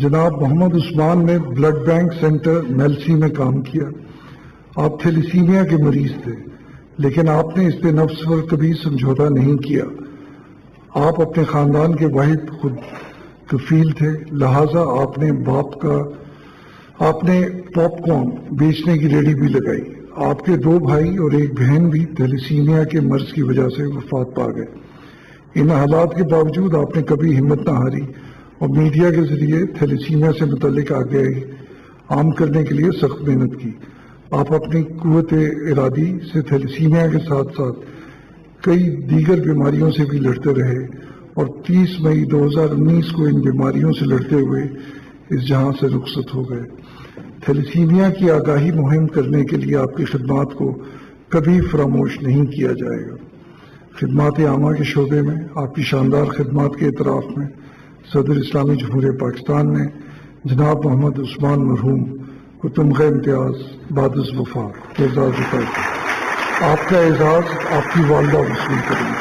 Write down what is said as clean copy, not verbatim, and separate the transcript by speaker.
Speaker 1: جناب محمد عثمان نے blood bank centre Mailsi میں کام کیا. آپ تھیلیسیمیا کے مریض تھے، لیکن آپ نے اس پہ نفس پر کبھی سمجھوتا نہیں کیا. آپ اپنے خاندان کے واحد خود کفیل تھے، لہٰذا آپ نے پاپ کارن بیچنے کی ریڈی بھی لگائی. آپ کے 2 بھائی اور 1 بہن بھی تھیلیسیمیا کے مرض کی وجہ سے وفات پا گئے. ان حالات کے باوجود آپ نے کبھی ہمت نہ ہاری اور میڈیا کے ذریعے تھیلیسیمیا سے متعلق آگاہی عام کرنے کے لیے سخت محنت کی. آپ اپنی قوت ارادی سے تھیلیسیمیا کے ساتھ ساتھ کئی دیگر بیماریوں سے بھی لڑتے رہے اور 30 مئی 2019 کو ان بیماریوں سے لڑتے ہوئے اس جہاں سے رخصت ہو گئے. تھیلیسیمیا کی آگاہی مہم کرنے کے لیے آپ کی خدمات کو کبھی فراموش نہیں کیا جائے گا. خدمات عامہ کے شعبے میں آپ کی شاندار خدمات کے اعتراف میں صدر اسلامی جمہوریہ پاکستان نے جناب محمد عثمان مرحوم کو تمغہ امتیاز بعد از وفات اعزاز دیتا ہے. آپ کا اعزاز آپ کی والدہ وصول کریں گے.